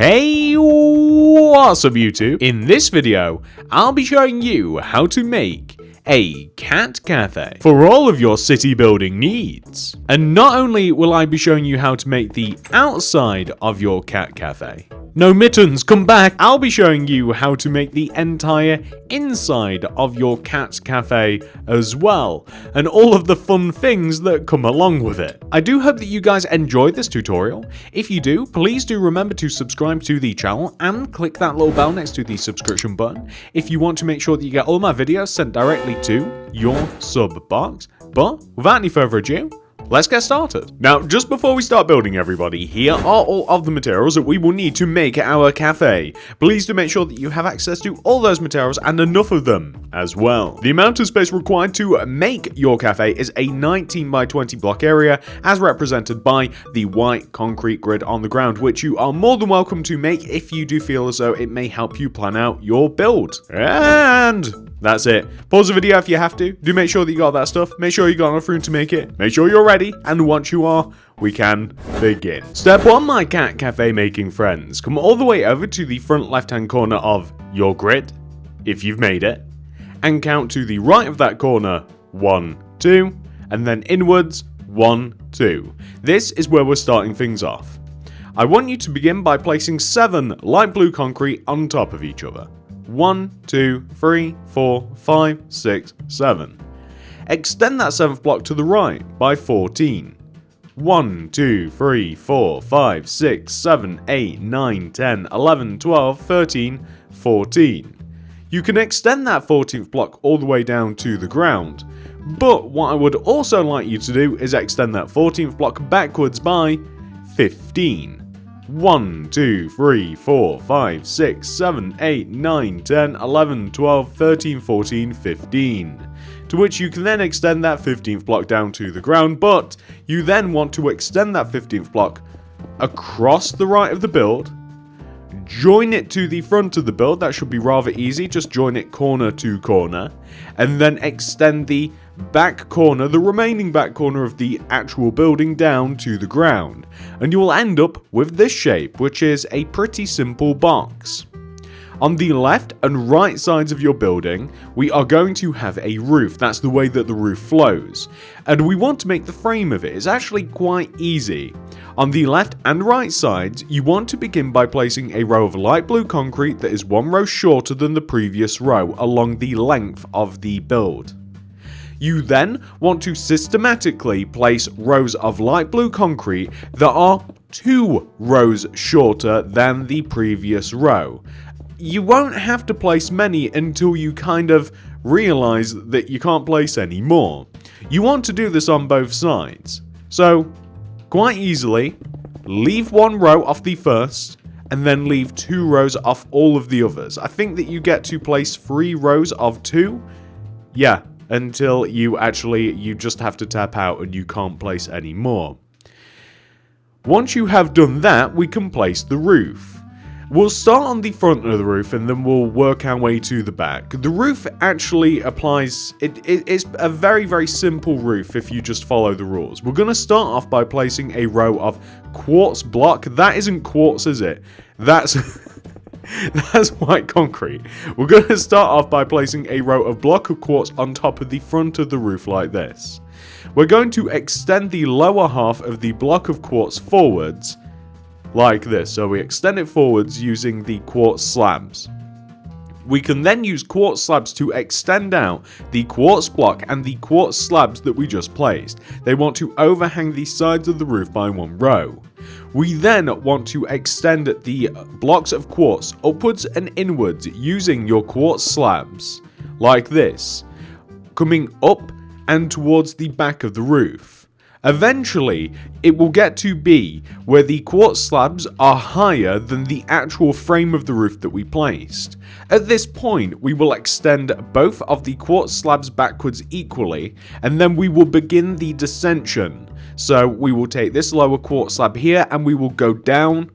Hey, what's up YouTube? In this video, I'll be showing you how to make a cat cafe for all of your city building needs. And not only will I be showing you how to make the outside of your cat cafe, no mittens, come back! I'll be showing you how to make the entire inside of your cat cafe as well, and all of the fun things that come along with it. I do hope that you guys enjoyed this tutorial. If you do, please do remember to subscribe to the channel and click that little bell next to the subscription button if you want to make sure that you get all my videos sent directly to your sub box. But without any further ado, let's get started. Now, just before we start building, everybody, here are all of the materials that we will need to make our cafe. Please do make sure that you have access to all those materials and enough of them as well. The amount of space required to make your cafe is a 19 by 20 block area, as represented by the white concrete grid on the ground, which you are more than welcome to make if you do feel as though it may help you plan out your build. And that's it. Pause the video if you have to. Do make sure that you got that stuff. Make sure you got enough room to make it. Make sure you're ready. And once you are, we can begin. Step 1, my cat cafe making friends. Come all the way over to the front left-hand corner of your grid, if you've made it, and count to the right of that corner 1, 2, and then inwards 1, 2. This is where we're starting things off. I want you to begin by placing 7 light blue concrete on top of each other. 1, 2, 3, 4, 5, 6, 7. Extend that 7th block to the right by 14. 1, 2, 3, 4, 5, 6, 7, 8, 9, 10, 11, 12, 13, 14. You can extend that 14th block all the way down to the ground, but what I would also like you to do is extend that 14th block backwards by 15. 1, 2, 3, 4, 5, 6, 7, 8, 9, 10, 11, 12, 13, 14, 15. To which you can then extend that 15th block down to the ground, but you then want to extend that 15th block across the right of the build, join it to the front of the build. That should be rather easy, just join it corner to corner, and then extend the back corner, the remaining back corner of the actual building, down to the ground, and you will end up with this shape, which is a pretty simple box. On the left and right sides of your building, we are going to have a roof. That's the way that the roof flows. And we want to make the frame of it. It's actually quite easy. On the left and right sides, you want to begin by placing a row of light blue concrete that is 1 row shorter than the previous row along the length of the build. You then want to systematically place rows of light blue concrete that are 2 rows shorter than the previous row. You won't have to place many until you kind of realize that you can't place any more. You want to do this on both sides. So, quite easily, leave 1 row off the first, and then leave 2 rows off all of the others. I think that you get to place 3 rows of 2. Yeah, until you just have to tap out and you can't place any more. Once you have done that, we can place the roof. We'll start on the front of the roof and then we'll work our way to the back. The roof actually applies, it's a very, very simple roof if you just follow the rules. We're going to start off by placing a row of quartz block. That isn't quartz, is it? That's white concrete. We're going to start off by placing a row of block of quartz on top of the front of the roof like this. We're going to extend the lower half of the block of quartz forwards like this. So we extend it forwards using the quartz slabs. We can then use quartz slabs to extend out the quartz block and the quartz slabs that we just placed. They want to overhang the sides of the roof by 1 row. We then want to extend the blocks of quartz upwards and inwards using your quartz slabs, like this, coming up and towards the back of the roof. Eventually, it will get to be where the quartz slabs are higher than the actual frame of the roof that we placed. At this point, we will extend both of the quartz slabs backwards equally, and then we will begin the descension. So we will take this lower quartz slab here, and we will go down,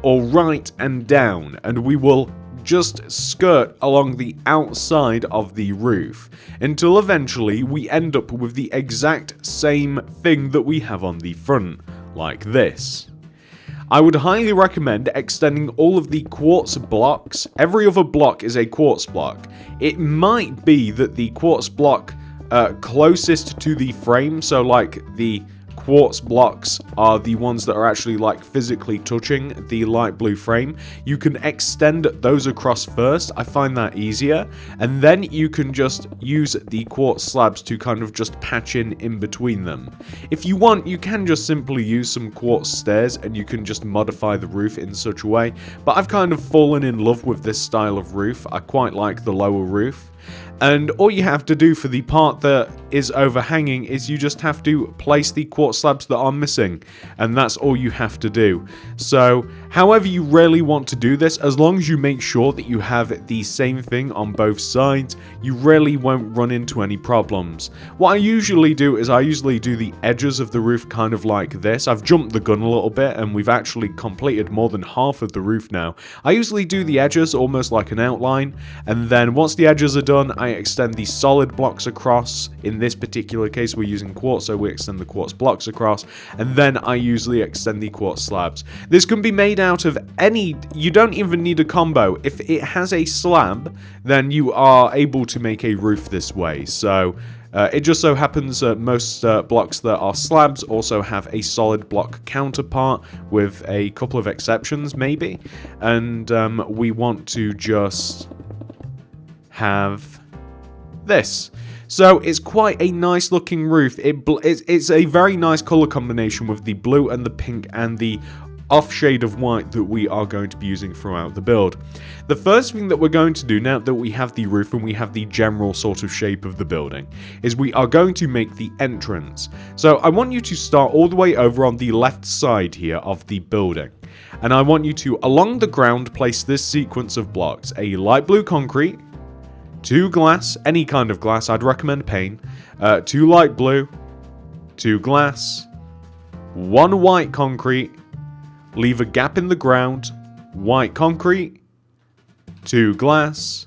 or right and down, and we will just skirt along the outside of the roof until eventually we end up with the exact same thing that we have on the front, like this. I would highly recommend extending all of the quartz blocks. Every other block is a quartz block. It might be that the quartz block closest to the frame, so like the quartz blocks are the ones that are actually like physically touching the light blue frame. You can extend those across first. I find that easier, and then you can just use the quartz slabs to kind of just patch in between them. If you want, you can just simply use some quartz stairs and you can just modify the roof in such a way, but I've kind of fallen in love with this style of roof. I quite like the lower roof. And all you have to do for the part that is overhanging is you just have to place the quartz slabs that are missing, and that's all you have to do. So however you really want to do this, as long as you make sure that you have the same thing on both sides, you really won't run into any problems. What I usually do is I usually do the edges of the roof kind of like this. I've jumped the gun a little bit and we've actually completed more than half of the roof now. I usually do the edges almost like an outline, and then once the edges are done, I extend the solid blocks across. In this particular case we're using quartz, so we extend the quartz blocks across, and then I usually extend the quartz slabs. This can be made out of any, you don't even need a combo. If it has a slab, then you are able to make a roof this way. So it just so happens that most blocks that are slabs also have a solid block counterpart, with a couple of exceptions maybe, and we want to just have this. So it's quite a nice looking roof. It's a very nice color combination with the blue and the pink and the off shade of white that we are going to be using throughout the build. The first thing that we're going to do now that we have the roof and we have the general sort of shape of the building is we are going to make the entrance. So I want you to start all the way over on the left side here of the building. And I want you to, along the ground, place this sequence of blocks: a light blue concrete, 2 glass, any kind of glass, I'd recommend pane, 2 light blue, 2 glass, 1 white concrete, leave a gap in the ground, white concrete, 2 glass,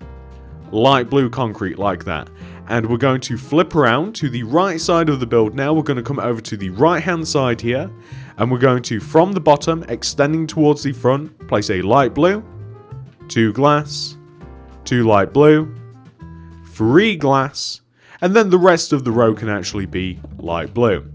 light blue concrete, like that. And we're going to flip around to the right side of the build now. We're going to come over to the right hand side here, and we're going to, from the bottom, extending towards the front, place a light blue, 2 glass, 2 light blue, 3 glass, and then the rest of the row can actually be light blue.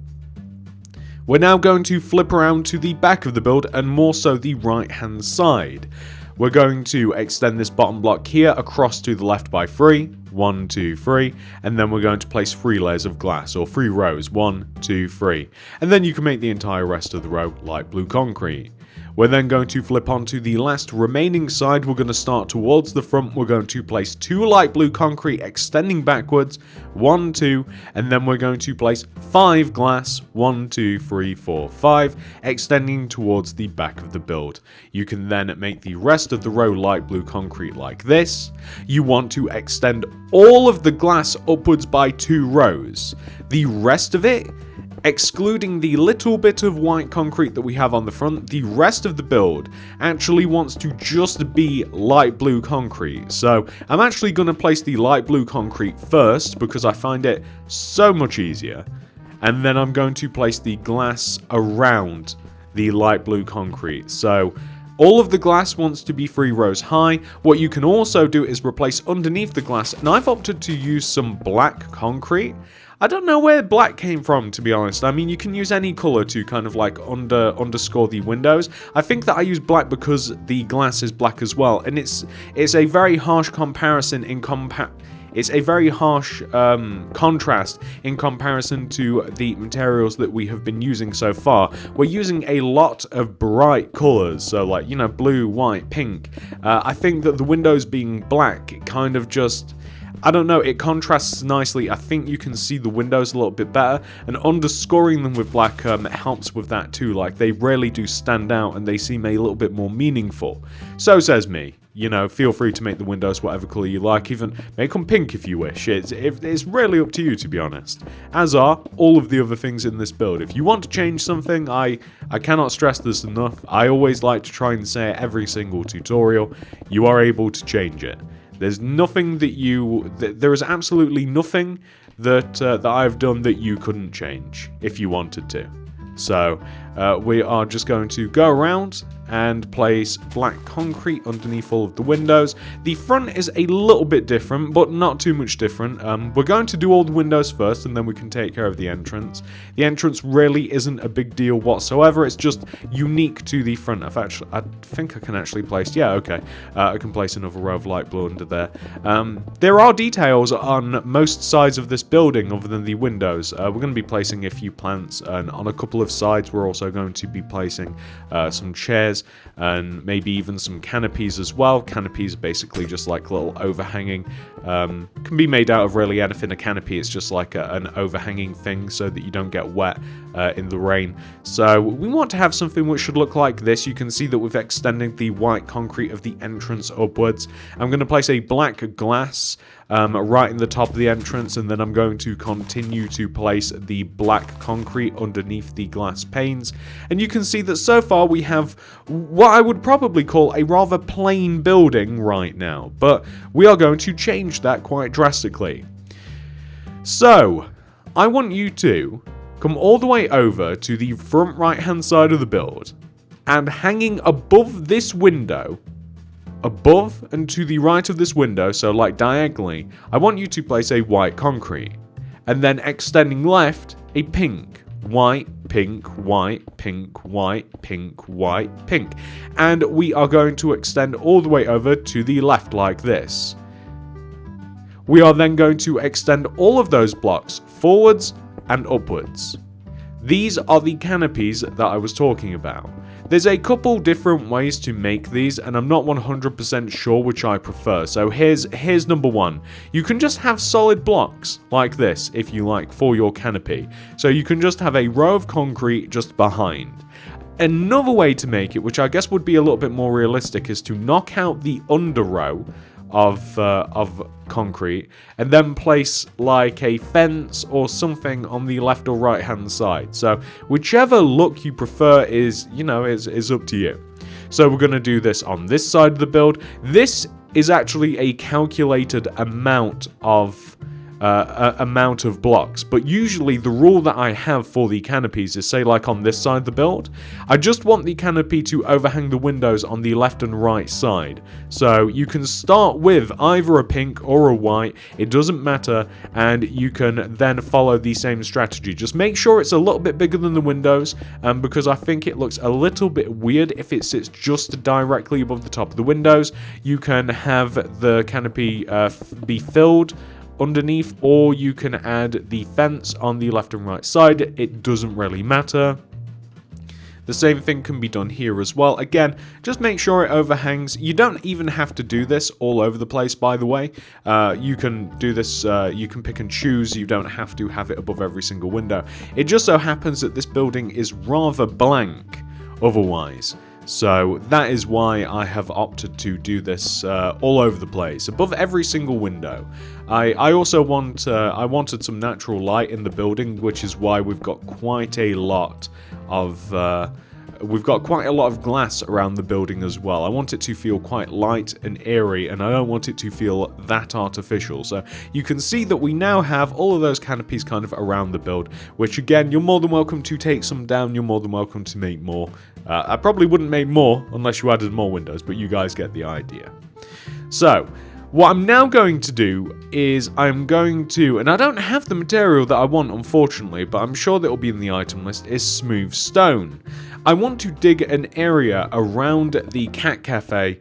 We're now going to flip around to the back of the build, and more so the right hand side. We're going to extend this bottom block here across to the left by 3, 1, 2, 3, and then we're going to place 3 layers of glass, or 3 rows, 1, 2, 3, and then you can make the entire rest of the row light blue concrete. We're then going to flip onto the last remaining side. We're going to start towards the front. We're going to place 2 light blue concrete extending backwards, 1, 2, and then we're going to place 5 glass, 1, 2, 3, 4, 5, extending towards the back of the build. You can then make the rest of the row light blue concrete like this. You want to extend all of the glass upwards by 2 rows. The rest of it, excluding the little bit of white concrete that we have on the front, the rest of the build actually wants to just be light blue concrete. So I'm actually going to place the light blue concrete first because I find it so much easier. And then I'm going to place the glass around the light blue concrete. So all of the glass wants to be 3 rows high. What you can also do is replace underneath the glass, and I've opted to use some black concrete. I don't know where black came from, to be honest. I mean, you can use any color to kind of like underscore the windows. I think that I use black because the glass is black as well, and it's a very harsh comparison it's a very harsh contrast in comparison to the materials that we have been using so far. We're using a lot of bright colors, so like, you know, blue, white, pink. I think that the windows being black, it kind of just, I don't know, it contrasts nicely. I think you can see the windows a little bit better, and underscoring them with black helps with that too. Like, they really do stand out and they seem a little bit more meaningful. So says me. You know, feel free to make the windows whatever color you like, even make them pink if you wish. It's really up to you, to be honest. As are all of the other things in this build. If you want to change something, I cannot stress this enough. I always like to try and say every single tutorial, you are able to change it. There's nothing that there is absolutely nothing that I've done that you couldn't change if you wanted to. So we are just going to go around and place black concrete underneath all of the windows. The front is a little bit different, but not too much different. We're going to do all the windows first, and then we can take care of the entrance. The entrance really isn't a big deal whatsoever. It's just unique to the front. I think I can actually place, yeah, okay. I can place another row of light blue under there. There are details on most sides of this building other than the windows. We're going to be placing a few plants, and on a couple of sides we're also going to be placing some chairs and maybe even some canopies as well. Canopies are basically just like little overhanging, can be made out of really anything. A canopy, it's just like an overhanging thing so that you don't get wet in the rain. So we want to have something which should look like this. You can see that we've extended the white concrete of the entrance upwards. I'm going to place a black glass right in the top of the entrance, and then I'm going to continue to place the black concrete underneath the glass panes. And you can see that so far we have what I would probably call a rather plain building right now, but we are going to change that quite drastically. So I want you to come all the way over to the front right hand side of the build, and hanging above this window, above and to the right of this window, so like diagonally, I want you to place a white concrete, and then extending left, a pink, white, pink, white, pink, white, pink, white, pink. And we are going to extend all the way over to the left like this. We are then going to extend all of those blocks forwards and upwards. These are the canopies that I was talking about. There's a couple different ways to make these, and I'm not 100% sure which I prefer. So here's number one. You can just have solid blocks like this, if you like, for your canopy. So you can just have a row of concrete just behind. Another way to make it, which I guess would be a little bit more realistic, is to knock out the under row of concrete and then place like a fence or something on the left or right hand side. So whichever look you prefer is up to you. So we're going to do this on this side of the build. This is actually a calculated amount of blocks, but usually the rule that I have for the canopies is, say like on this side of the build, I just want the canopy to overhang the windows on the left and right side. So you can start with either a pink or a white, it doesn't matter, and you can then follow the same strategy. Just make sure it's a little bit bigger than the windows, because I think it looks a little bit weird if it sits just directly above the top of the windows. You can have the canopy be filled underneath, or you can add the fence on the left and right side. It doesn't really matter. The same thing can be done here as well. Again, just make sure it overhangs. You don't even have to do this all over the place, by the way. You can do this, you can pick and choose. You don't have to have it above every single window. It just so happens that this building is rather blank otherwise. So that is why I have opted to do this all over the place, above every single window. I also wanted some natural light in the building, which is why we've got quite a lot of glass around the building as well. I want it to feel quite light and airy, and I don't want it to feel that artificial. So you can see that we now have all of those canopies kind of around the build, which again, you're more than welcome to take some down. You're more than welcome to make more. I probably wouldn't make more unless you added more windows, but you guys get the idea. So what I'm now going to do is I'm going to, and I don't have the material that I want unfortunately, but I'm sure that it'll be in the item list, is smooth stone. I want to dig an area around the cat cafe,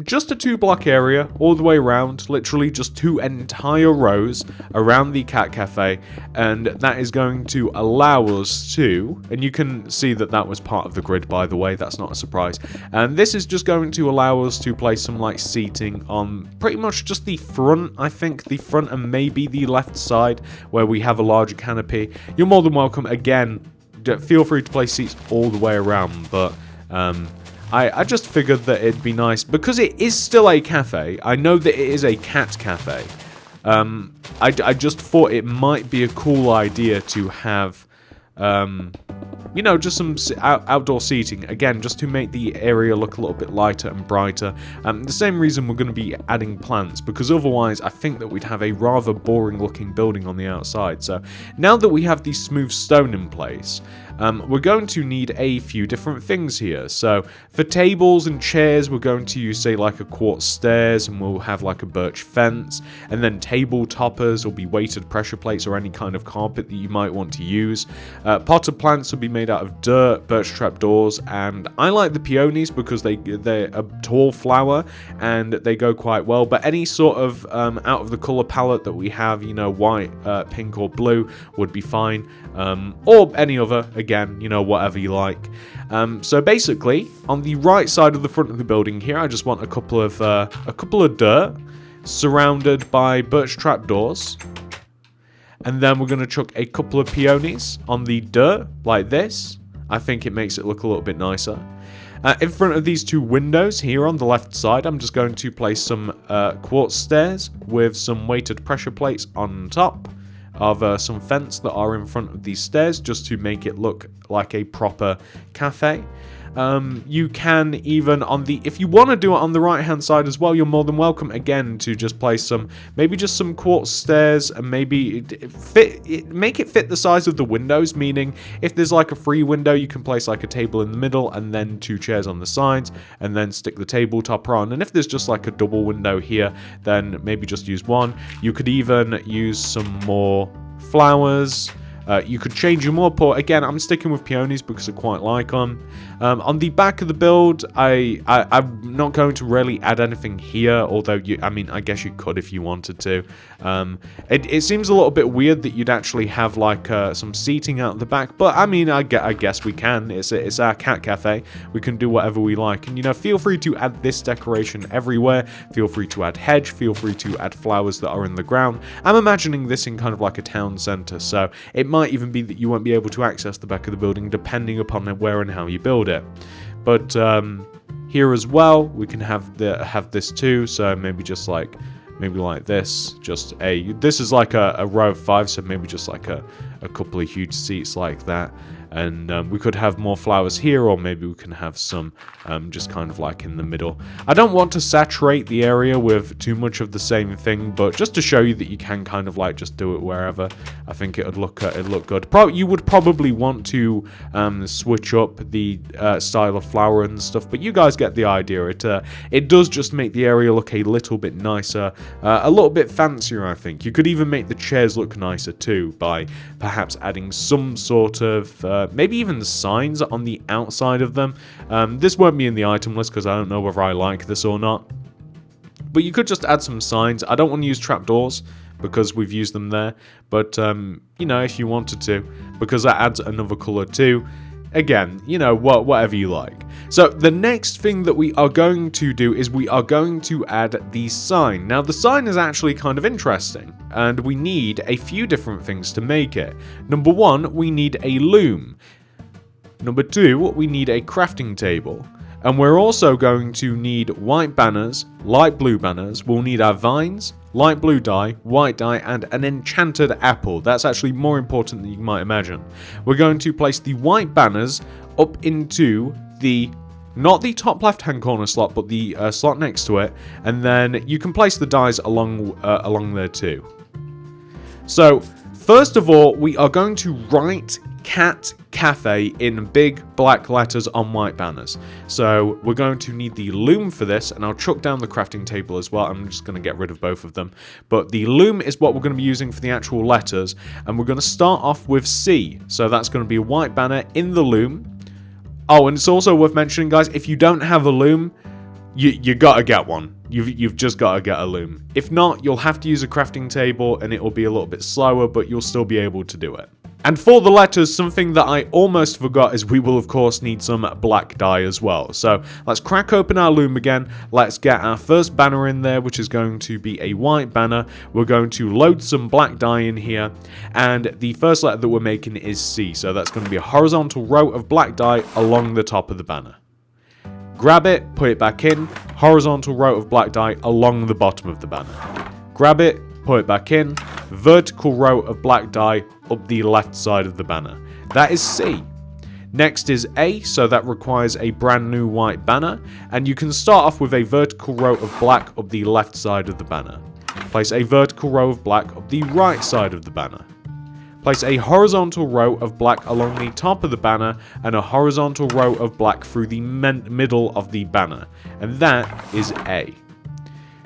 just a 2-block area all the way around, literally just 2 entire rows around the cat cafe, and that is going to allow us to, and you can see that that was part of the grid, by the way, that's not a surprise, and this is just going to allow us to place some like seating on pretty much just the front, I think, the front and maybe the left side where we have a larger canopy. You're more than welcome, again, feel free to place seats all the way around, but I just figured that it'd be nice, because it is still a cafe. I know that it is a cat cafe. I just thought it might be a cool idea to have, just some outdoor seating, again, just to make the area look a little bit lighter and brighter. The same reason we're going to be adding plants, because otherwise I think that we'd have a rather boring looking building on the outside. So now that we have the smooth stone in place, we're going to need a few different things here. So for tables and chairs, we're going to use, say, like a quartz stairs, and we'll have like a birch fence, and then table toppers will be weighted pressure plates or any kind of carpet that you might want to use. Potted plants will be made out of dirt, birch trapdoors, and I like the peonies because they're a tall flower and they go quite well, but any sort of out of the color palette that we have, you know, white, pink or blue would be fine, or any other, again, you know, whatever you like. So basically, on the right side of the front of the building here, I just want a couple of dirt surrounded by birch trapdoors, and then we're going to chuck a couple of peonies on the dirt like this. I think it makes it look a little bit nicer. In front of these two windows here on the left side, I'm just going to place some quartz stairs with some weighted pressure plates on top of some fence that are in front of these stairs, just to make it look like a proper cafe. You can even if you want to do it on the right hand side as well, you're more than welcome again to just place maybe just some quartz stairs, and maybe make it fit the size of the windows, meaning if there's like a free window, you can place like a table in the middle and then two chairs on the sides, and then stick the table topper on. And if there's just like a double window here, then maybe just use one. You could even use some more flowers. You could change them up, or again, I'm sticking with peonies because I quite like them. On the back of the build, I'm not going to really add anything here, although I guess you could if you wanted to. It seems a little bit weird that you'd actually have like some seating out the back, but I mean, I guess we can. It's our cat cafe. We can do whatever we like, and you know, feel free to add this decoration everywhere. Feel free to add hedge. Feel free to add flowers that are in the ground. I'm imagining this in kind of like a town center, so it might even be that you won't be able to access the back of the building depending upon where and how you build it. But here as well, we can have this too. So maybe just like this. This is like a row of 5, so maybe just like a couple of huge seats like that. And we could have more flowers here, or maybe we can have some just kind of like in the middle. I don't want to saturate the area with too much of the same thing, but just to show you that you can kind of like just do it wherever. I think it'd look good. You would probably want to switch up the style of flower and stuff, but you guys get the idea. It does just make the area look a little bit nicer, a little bit fancier. I think you could even make the chairs look nicer too by perhaps adding some sort of maybe even signs on the outside of them. This won't be in the item list because I don't know whether I like this or not. But you could just add some signs. I don't want to use trapdoors because we've used them there. But, you know, if you wanted to, because that adds another color too. Again, you know, whatever you like. So the next thing that we are going to do is we are going to add the sign. Now the sign is actually kind of interesting, and we need a few different things to make it. Number 1, we need a loom. Number 2, we need a crafting table. And we're also going to need white banners, light blue banners. We'll need our vines, light blue dye, white dye, and an enchanted apple. That's actually more important than you might imagine. We're going to place the white banners up into not the top left-hand corner slot, but the slot next to it. And then you can place the dyes along there too. So, first of all, we are going to write Cat Cafe in big black letters on white banners. So we're going to need the loom for this, and I'll chuck down the crafting table as well. I'm just going to get rid of both of them. But the loom is what we're going to be using for the actual letters, and we're going to start off with C. So that's going to be a white banner in the loom. Oh, and it's also worth mentioning, guys, if you don't have a loom, you gotta get one. You've just gotta get a loom. If not, you'll have to use a crafting table, and it will be a little bit slower, but you'll still be able to do it. And for the letters, something that I almost forgot is we will of course need some black dye as well. So let's crack open our loom again. Let's get our first banner in there, which is going to be a white banner. We're going to load some black dye in here, and the first letter that we're making is C. So that's going to be a horizontal row of black dye along the top of the banner. Grab it, put it back in, horizontal row of black dye along the bottom of the banner. Grab it, put it back in, vertical row of black dye up the left side of the banner. That is C. Next is A, so that requires a brand new white banner, and you can start off with a vertical row of black up the left side of the banner. Place a vertical row of black up the right side of the banner. Place a horizontal row of black along the top of the banner and a horizontal row of black through the middle of the banner. And that is A.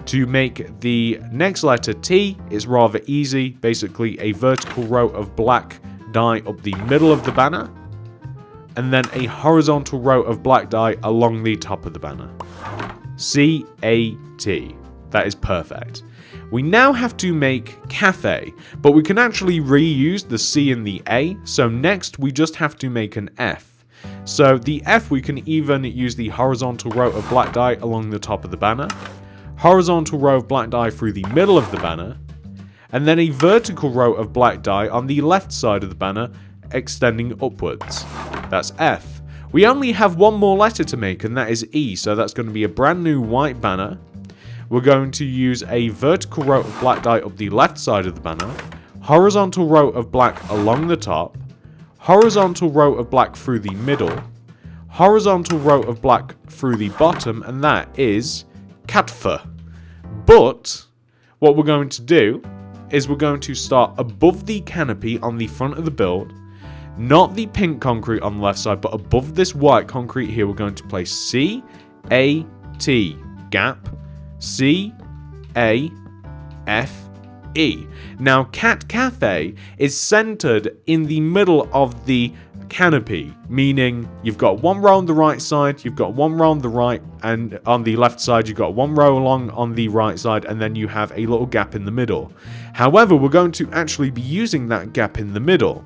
To make the next letter T, it's rather easy. Basically, a vertical row of black dye up the middle of the banner, and then a horizontal row of black dye along the top of the banner. C-A-T. That is perfect. We now have to make cafe, but we can actually reuse the C and the A, so next we just have to make an F. So the F, we can even use the horizontal row of black dye along the top of the banner, horizontal row of black dye through the middle of the banner, and then a vertical row of black dye on the left side of the banner extending upwards. That's F. We only have one more letter to make, and that is E, so that's going to be a brand new white banner. We're going to use a vertical row of black dye up the left side of the banner, horizontal row of black along the top, horizontal row of black through the middle, horizontal row of black through the bottom, and that is Catfa. But what we're going to do is we're going to start above the canopy on the front of the build, not the pink concrete on the left side, but above this white concrete here, we're going to place C-A-T, gap, C-A-F-E. Now, Cat Cafe is centered in the middle of the canopy, meaning you've got one row on the right side, you've got one row on the right, and on the left side you've got one row along on the right side, and then you have a little gap in the middle. However, we're going to actually be using that gap in the middle.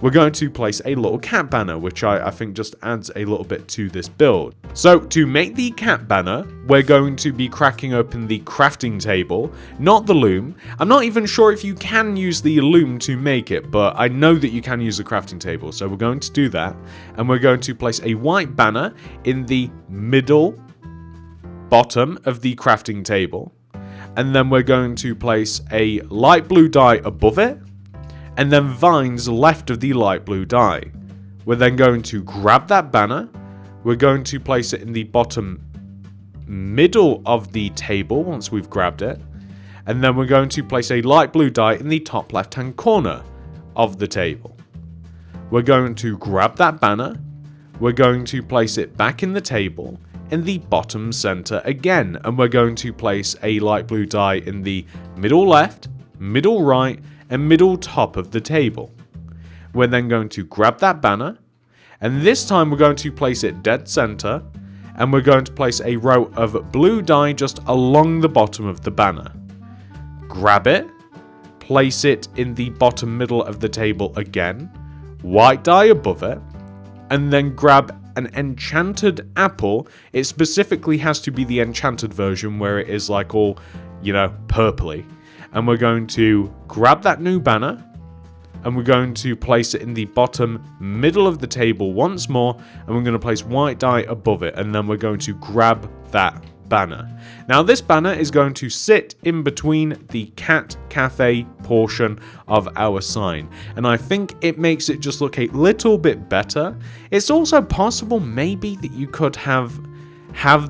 We're going to place a little cat banner, which I think just adds a little bit to this build. So to make the cat banner, we're going to be cracking open the crafting table, not the loom. I'm not even sure if you can use the loom to make it, but I know that you can use the crafting table. So we're going to do that, and we're going to place a white banner in the middle bottom of the crafting table, and then we're going to place a light blue dye above it, and then vines left of the light blue dye. We're then going to grab that banner, we're going to place it in the bottom middle of the table once we've grabbed it, and then we're going to place a light blue dye in the top left hand corner of the table. We're going to grab that banner, we're going to place it back in the table in the bottom center again, and we're going to place a light blue dye in the middle left, middle right, and middle top of the table. We're then going to grab that banner, and this time we're going to place it dead center, and we're going to place a row of blue dye just along the bottom of the banner. Grab it, place it in the bottom middle of the table again, white dye above it, and then grab an enchanted apple. It specifically has to be the enchanted version where it is like all, purpley. And we're going to grab that new banner, and we're going to place it in the bottom middle of the table once more, and we're going to place white dye above it, and then we're going to grab that banner. Now this banner is going to sit in between the Cat Cafe portion of our sign, and I think it makes it just look a little bit better. It's also possible maybe that you could have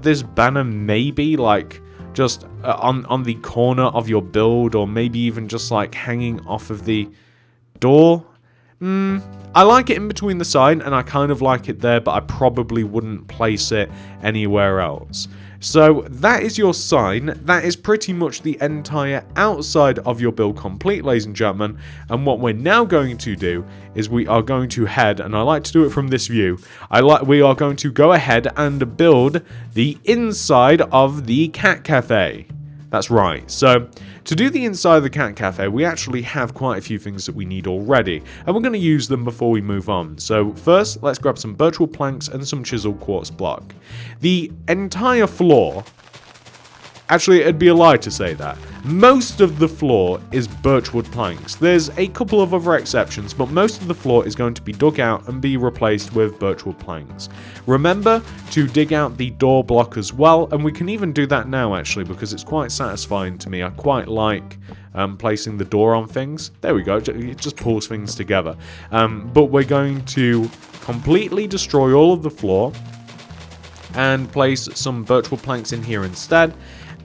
this banner maybe like just on the corner of your build, or maybe even just like hanging off of the door. I like it in between the sign, and I kind of like it there, but I probably wouldn't place it anywhere else. So that is your sign. That is pretty much the entire outside of your build complete, ladies and gentlemen. And what we're now going to do is we are going to head, and I like to do it from this view, we are going to go ahead and build the inside of the Cat Cafe. That's right. So to do the inside of the Cat Cafe, we actually have quite a few things that we need already, and we're going to use them before we move on. So first, let's grab some birch wood planks and some chiseled quartz block. The entire floor, actually it'd be a lie to say that. Most of the floor is birchwood planks. There's a couple of other exceptions, but most of the floor is going to be dug out and be replaced with birchwood planks. Remember to dig out the door block as well, and we can even do that now actually, because it's quite satisfying to me. I quite like placing the door on things. There we go, it just pulls things together. But we're going to completely destroy all of the floor and place some birchwood planks in here instead.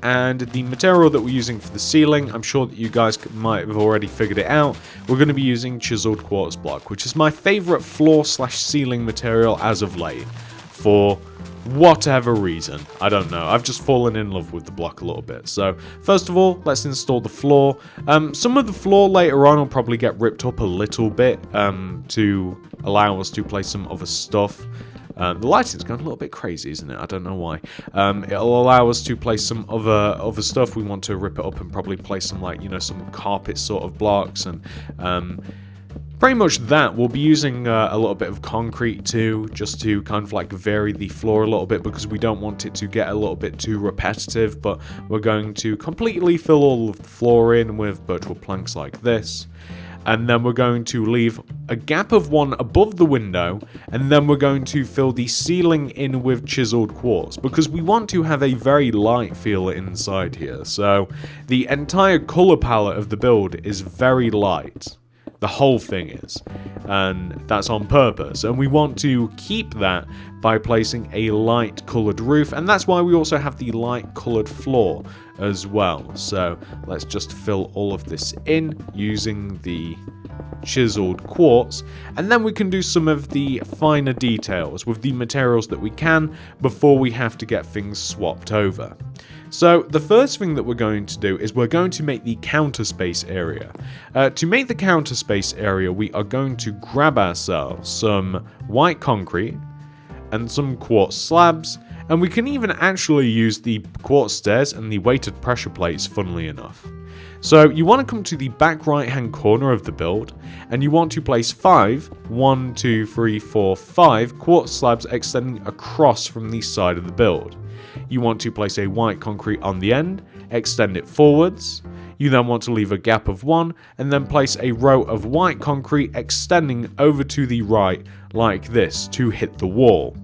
And the material that we're using for the ceiling, I'm sure that you guys might have already figured it out. We're going to be using chiseled quartz block, which is my favorite floor/ceiling material as of late, for whatever reason. I don't know. I've just fallen in love with the block a little bit. So first of all, let's install the floor. Some of the floor later on will probably get ripped up a little bit to allow us to place some other stuff. The lighting's going a little bit crazy, isn't it? I don't know why. It'll allow us to place some other stuff. We want to rip it up and probably place some, like, you know, some carpet sort of blocks, and pretty much that. We'll be using a little bit of concrete too, just to kind of like vary the floor a little bit, because we don't want it to get a little bit too repetitive. But we're going to completely fill all of the floor in with birchwood planks like this. And then we're going to leave a gap of 1 above the window, and then we're going to fill the ceiling in with chiseled quartz, because we want to have a very light feel inside here. So the entire color palette of the build is very light. The whole thing is, and that's on purpose, and we want to keep that by placing a light colored roof, and that's why we also have the light colored floor as well. So let's just fill all of this in using the chiseled quartz, and then we can do some of the finer details with the materials that we can before we have to get things swapped over. So the first thing that we're going to do is we're going to make the counter space area. To make the counter space area, we are going to grab ourselves some white concrete and some quartz slabs, and we can even actually use the quartz stairs and the weighted pressure plates, funnily enough. So you want to come to the back right hand corner of the build, and you want to place 5 quartz slabs extending across from the side of the build. You want to place a white concrete on the end, extend it forwards. You then want to leave a gap of 1, and then place a row of white concrete extending over to the right like this to hit the wall.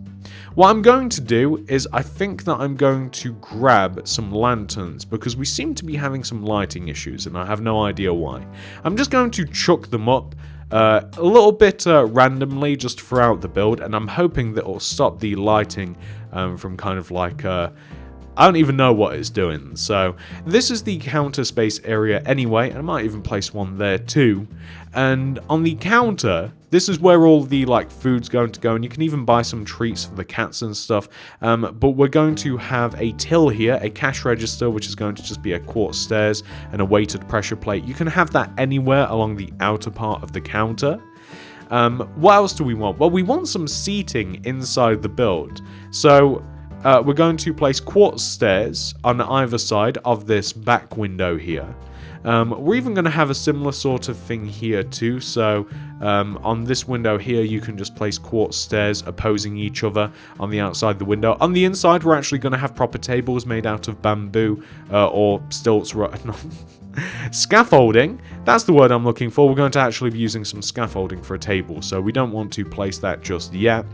What I'm going to do is I think that I'm going to grab some lanterns, because we seem to be having some lighting issues and I have no idea why. I'm just going to chuck them up a little bit randomly just throughout the build, and I'm hoping that it'll stop the lighting from kind of like I don't even know what it's doing. So this is the counter space area anyway, and I might even place one there too. And on the counter, this is where all the like food's going to go, and you can even buy some treats for the cats and stuff. But we're going to have a till here, a cash register, which is going to just be a quartz stairs and a weighted pressure plate. You can have that anywhere along the outer part of the counter. What else do we want? Well, we want some seating inside the build. So we're going to place quartz stairs on either side of this back window here. We're even going to have a similar sort of thing here too. So on this window here, you can just place quartz stairs opposing each other on the outside the window. On the inside, we're actually going to have proper tables made out of bamboo or stilts. Scaffolding, that's the word I'm looking for. We're going to actually be using some scaffolding for a table, so we don't want to place that just yet.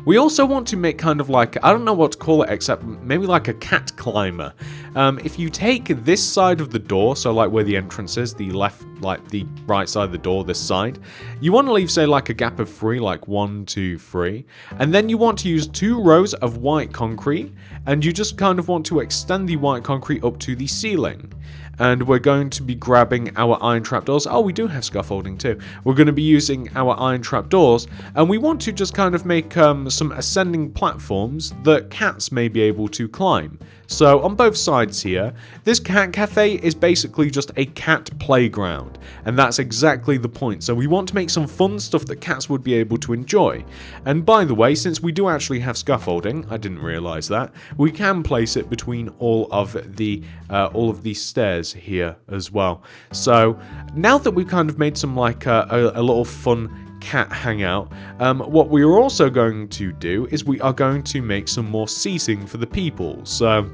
We also want to make kind of like, I don't know what to call it, except maybe like a cat climber. If you take this side of the door, so like where the entrance is, the left, like the right side of the door, this side, you want to leave, say, like a gap of 3, like 1, 2, 3. And then you want to use 2 rows of white concrete, and you just kind of want to extend the white concrete up to the ceiling. And we're going to be grabbing our iron trapdoors. Oh, we do have scaffolding too. We're going to be using our iron trapdoors, and we want to just kind of make some ascending platforms that cats may be able to climb. So on both sides here, this cat cafe is basically just a cat playground, and that's exactly the point. So we want to make some fun stuff that cats would be able to enjoy. And by the way, since we do actually have scaffolding, I didn't realize that, we can place it between all of the stairs here as well. So now that we've kind of made some like a little fun cat hangout, what we are also going to do is we are going to make some more seating for the people. So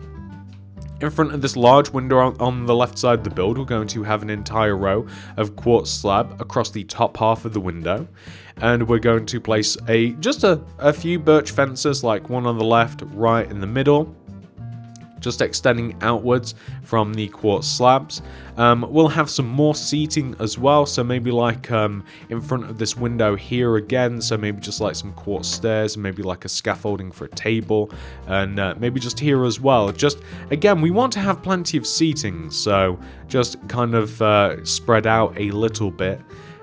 in front of this large window on the left side of the build, we're going to have an entire row of quartz slab across the top half of the window, and we're going to place just a few birch fences, like one on the left, right, in the middle. just extending outwards from the quartz slabs. We'll have some more seating as well, so maybe like in front of this window here again, so maybe just like some quartz stairs, maybe like a scaffolding for a table, and maybe just here as well. Just again, we want to have plenty of seating, so just kind of spread out a little bit.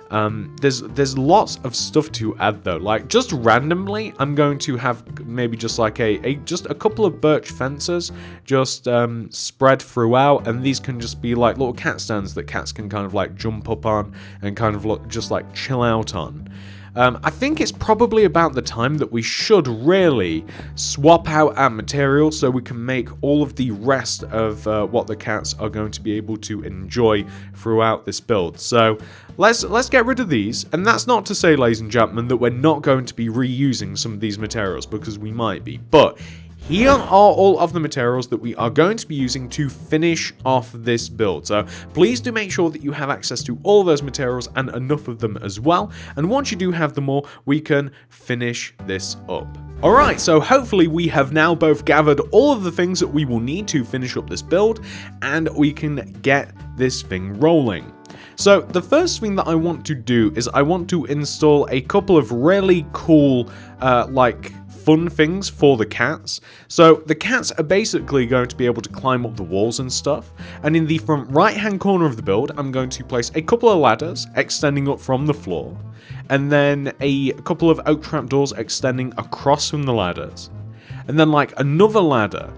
There's lots of stuff to add though. Like just randomly, I'm going to have maybe just like just a couple of birch fences just spread throughout, and these can just be like little cat stands that cats can kind of like jump up on and kind of just like chill out on. I think it's probably about the time that we should really swap out our material so we can make all of the rest of what the cats are going to be able to enjoy throughout this build. So let's get rid of these, and that's not to say, ladies and gentlemen, that we're not going to be reusing some of these materials, because we might be, but here are all of the materials that we are going to be using to finish off this build. So please do make sure that you have access to all of those materials and enough of them as well. And once you do have them all, we can finish this up. Alright, so hopefully we have now both gathered all of the things that we will need to finish up this build, and we can get this thing rolling. So the first thing that I want to do is I want to install a couple of really cool, fun things for the cats. So the cats are basically going to be able to climb up the walls and stuff, and in the front right hand corner of the build I'm going to place a couple of ladders extending up from the floor, and then a couple of oak trapdoors extending across from the ladders, and then like another ladder,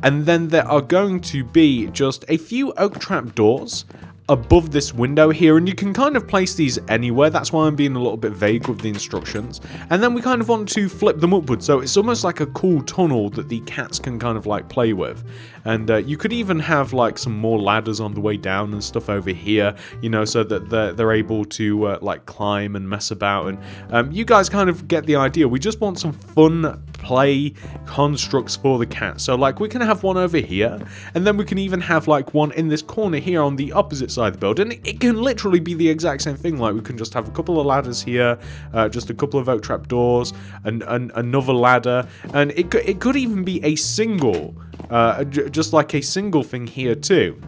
and then there are going to be just a few oak trapdoors above this window here, and you can kind of place these anywhere. That's why I'm being a little bit vague with the instructions. And then we kind of want to flip them upwards, so it's almost like a cool tunnel that the cats can kind of like play with. And you could even have like some more ladders on the way down and stuff over here, you know, so that they're able to like climb and mess about. And you guys kind of get the idea. We just want some fun play constructs for the cat. So like we can have one over here, and then we can even have like one in this corner here on the opposite side of the build, and it can literally be the exact same thing. Like we can just have a couple of ladders here, just a couple of oak trap doors, and another ladder, and it could even be a single, just like a single thing here too.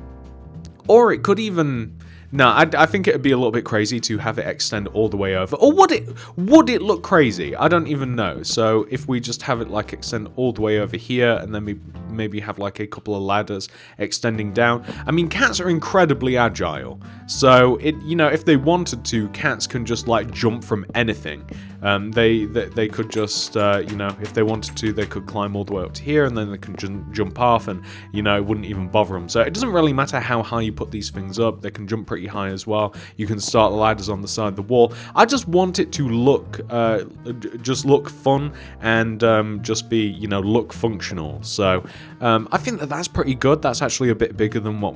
Or it could even... No, I think it would be a little bit crazy to have it extend all the way over. Or would it look crazy? I don't even know. So if we just have it like extend all the way over here, and then we maybe have like a couple of ladders extending down. I mean, cats are incredibly agile. So you know, if they wanted to, cats can just like jump from anything. They could just, you know, if they wanted to, they could climb all the way up to here, and then they can jump off, and, you know, it wouldn't even bother them. So it doesn't really matter how high you put these things up. They can jump pretty high as well. You can start the ladders on the side of the wall. I just want it to look, just look fun, and just be, you know, look functional. So I think that's pretty good. That's actually a bit bigger than what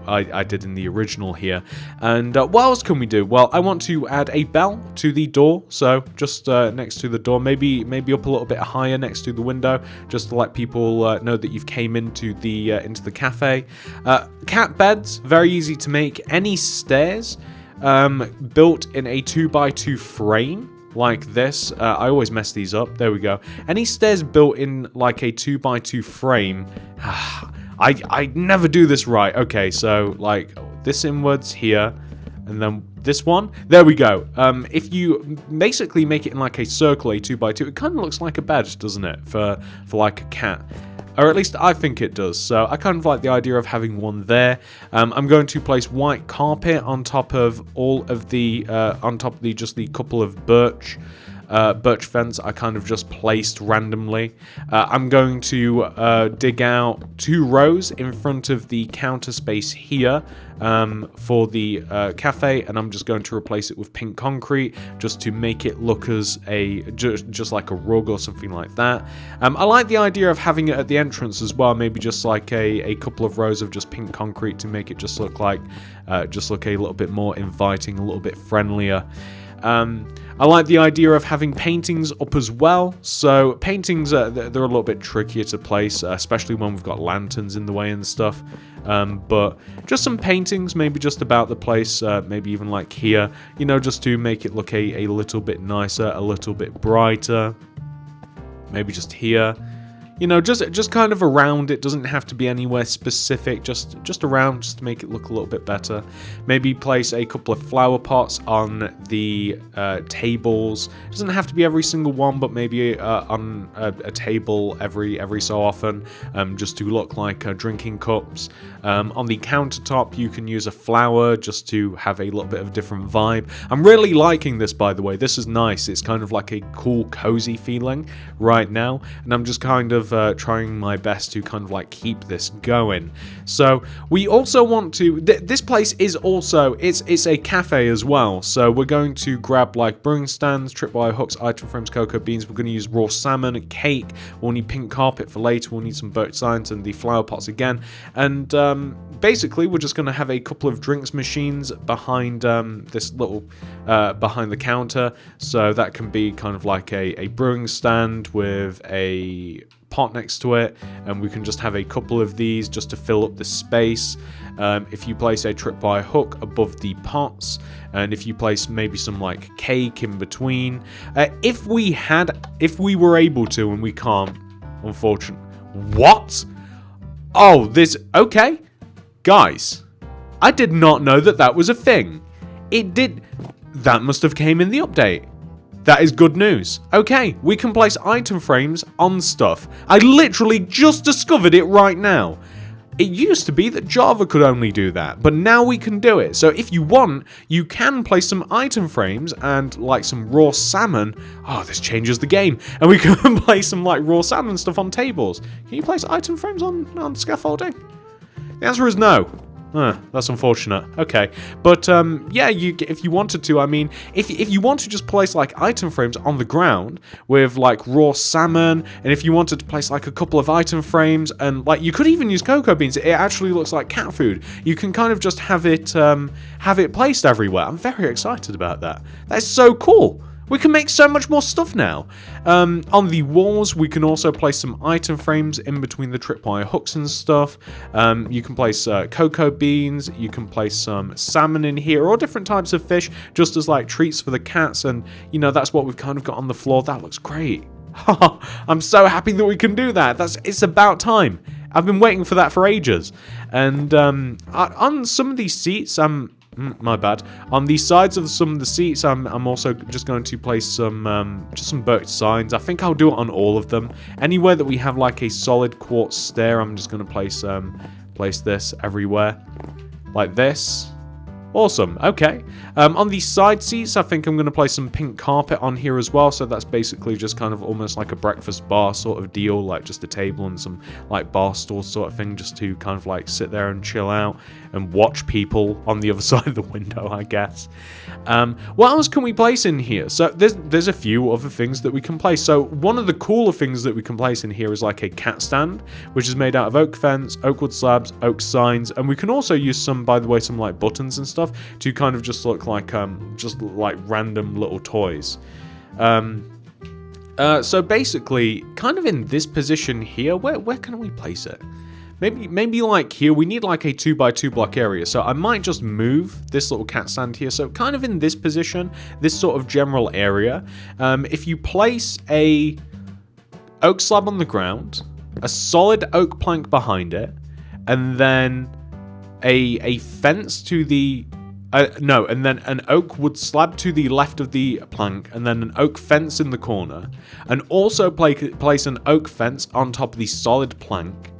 I did in the original here. And what else can we do? Well, I want to add a bell to the door. So just next to the door, maybe up a little bit higher next to the window, just to let people know that you've came into the cafe. Cat beds, very easy to make. Any stairs built in a 2x2 frame like this. I always mess these up. There we go. Any stairs built in like a 2x2 frame. I never do this right. Okay, so like this inwards here, and then this one. There we go. If you basically make it in like a circle, a 2x2, it kind of looks like a bed, doesn't it? For like a cat. Or at least I think it does. So I kind of like the idea of having one there. I'm going to place white carpet on top of all of the, just the couple of birch fence I kind of just placed randomly. I'm going to dig out 2 rows in front of the counter space here for the cafe, and I'm just going to replace it with pink concrete just to make it look as just like a rug or something like that. I like the idea of having it at the entrance as well, maybe just like a couple of rows of just pink concrete to make it just look like a little bit more inviting, a little bit friendlier. I like the idea of having paintings up as well. So paintings, they're a little bit trickier to place, especially when we've got lanterns in the way and stuff. But just some paintings, maybe just about the place, maybe even like here, you know, just to make it look a little bit nicer, a little bit brighter. Maybe just here. You know, just kind of around. It doesn't have to be anywhere specific, just around, just to make it look a little bit better. Maybe place a couple of flower pots on the tables. It doesn't have to be every single one, but maybe on a table every so often, just to look like drinking cups. On the countertop, you can use a flower just to have a little bit of a different vibe. I'm really liking this, by the way. This is nice. It's kind of like a cool, cozy feeling right now, and I'm just kind of trying my best to kind of like keep this going. So we also want to, this place is also, it's a cafe as well, so we're going to grab like brewing stands, tripwire hooks, item frames, cocoa beans. We're going to use raw salmon, cake. We'll need pink carpet for later. We'll need some birch signs and the flower pots again, and basically we're just going to have a couple of drinks machines behind this little behind the counter, so that can be kind of like a brewing stand with a pot next to it, and we can just have a couple of these just to fill up the space. If you place a tripwire hook above the pots, and if you place maybe some like cake in between, if we were able to, and we can't, unfortunately. What? Oh, okay, guys, I did not know that was a thing. That must have came in the update. That is good news. Okay, we can place item frames on stuff. I literally just discovered it right now. It used to be that Java could only do that, but now we can do it. So if you want, you can place some item frames and like some raw salmon. Oh, this changes the game. And we can place some like raw salmon stuff on tables. Can you place item frames on scaffolding? The answer is no. That's unfortunate. Okay, but yeah, if you wanted to, I mean, if you want to just place like item frames on the ground with like raw salmon, and if you wanted to place like a couple of item frames, and like you could even use cocoa beans. It actually looks like cat food. You can kind of just have it placed everywhere. I'm very excited about that. That's so cool. We can make so much more stuff now. On the walls, we can also place some item frames in between the tripwire hooks and stuff. You can place cocoa beans. You can place some salmon in here, or different types of fish, just as like treats for the cats. And, you know, that's what we've kind of got on the floor. That looks great. I'm so happy that we can do that. It's about time. I've been waiting for that for ages. And on some of these seats, my bad. On the sides of some of the seats, I'm also just going to place some birch signs. I think I'll do it on all of them. Anywhere that we have like a solid quartz stair, I'm just going to place this everywhere, like this. Awesome. Okay. On the side seats, I think I'm going to place some pink carpet on here as well. So that's basically just kind of almost like a breakfast bar sort of deal, like just a table and some like bar stool sort of thing, just to kind of like sit there and chill out and watch people on the other side of the window, I guess. What else can we place in here? So there's a few other things that we can place. So one of the cooler things that we can place in here is like a cat stand, which is made out of oak fence, oak wood slabs, oak signs, and we can also use some, by the way, some like buttons and stuff to kind of just look like just like random little toys. So basically, kind of in this position here, where can we place it? Maybe like here, we need like a 2x2 block area. So I might just move this little cat stand here. So kind of in this position, this sort of general area. If you place a oak slab on the ground, a solid oak plank behind it, and then a fence to the and then an oak wood slab to the left of the plank, and then an oak fence in the corner, and also place an oak fence on top of the solid plank.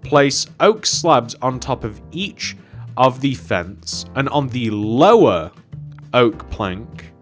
Place oak slabs on top of each of the fence, and on the lower oak plank,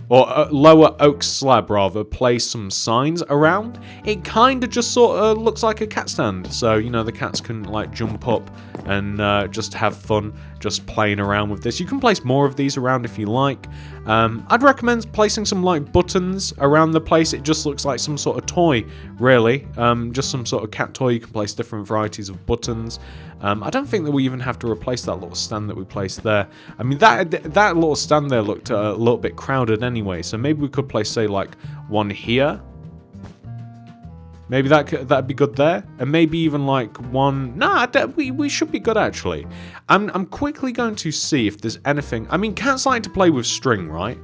or lower oak slab rather, place some signs around. It kind of just sort of looks like a cat stand, so you know the cats can like jump up and just have fun just playing around with this. You can place more of these around if you like. I'd recommend placing some like buttons around the place. It just looks like some sort of toy, really. Just some sort of cat toy. You can place different varieties of buttons. I don't think that we even have to replace that little stand that we placed there. I mean, that little stand there looked a little bit crowded anyway, so maybe we could place, say, like one here. Maybe that'd be good there, and maybe even like one. Nah, we should be good actually. I'm quickly going to see if there's anything. I mean, cats like to play with string, right?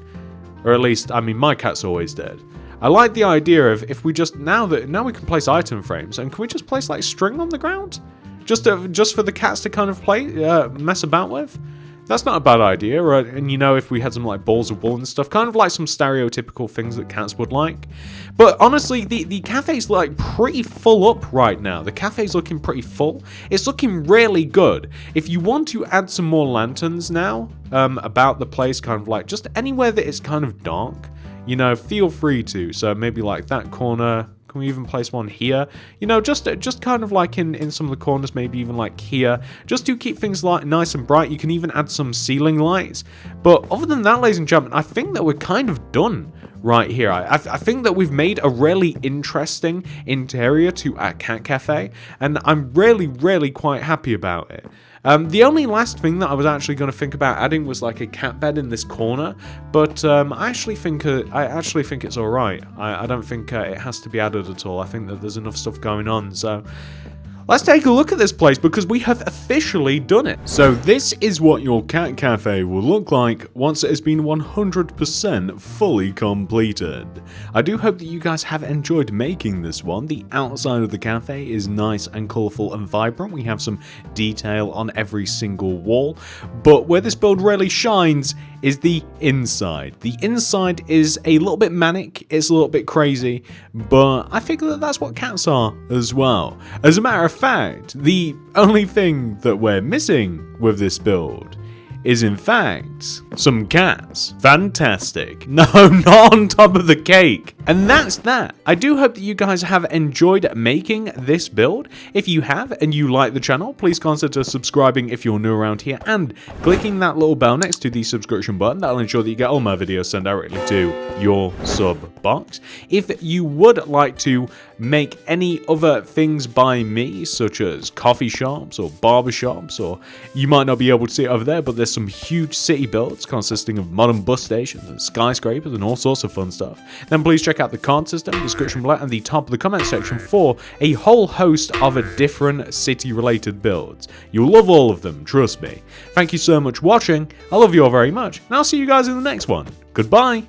Or at least, I mean, my cats always did. I like the idea of if we just, now we can place item frames, and can we just place like string on the ground? Just for the cats to kind of mess about with? That's not a bad idea, right? And you know, if we had some like balls of wool and stuff, kind of like some stereotypical things that cats would like. But honestly, the cafe's like pretty full up right now. The cafe's looking pretty full. It's looking really good. If you want to add some more lanterns now, about the place, kind of like just anywhere that it's kind of dark, you know, feel free to. So maybe like that corner. Can we even place one here? You know, just kind of like in some of the corners, maybe even like here, just to keep things like nice and bright. You can even add some ceiling lights. But other than that, ladies and gentlemen, I think that we're kind of done right here. I think that we've made a really interesting interior to our cat cafe, and I'm really quite happy about it. The only last thing that I was actually going to think about adding was like a cat bed in this corner, but I actually think it's all right. I don't think it has to be added at all. I think that there's enough stuff going on. So let's take a look at this place because we have officially done it. So this is what your cat cafe will look like once it has been 100% fully completed. I do hope that you guys have enjoyed making this one. The outside of the cafe is nice and colourful and vibrant. We have some detail on every single wall, but where this build really shines is the inside. The inside is a little bit manic, it's a little bit crazy, but I think that that's what cats are as well. As a matter of fact, the only thing that we're missing with this build is in fact some cats. Fantastic. No, not on top of the cake. And that's that. I do hope that you guys have enjoyed making this build. If you have and you like the channel, please consider subscribing if you're new around here and clicking that little bell next to the subscription button. That'll ensure that you get all my videos sent directly to your sub box. If you would like to make any other things by me, such as coffee shops or barber shops, or you might not be able to see it over there, but there's some huge city builds consisting of modern bus stations and skyscrapers and all sorts of fun stuff, then please check out the card system, description below, and the top of the comment section for a whole host of different city related builds. You'll love all of them, trust me. Thank you so much for watching, I love you all very much, and I'll see you guys in the next one. Goodbye!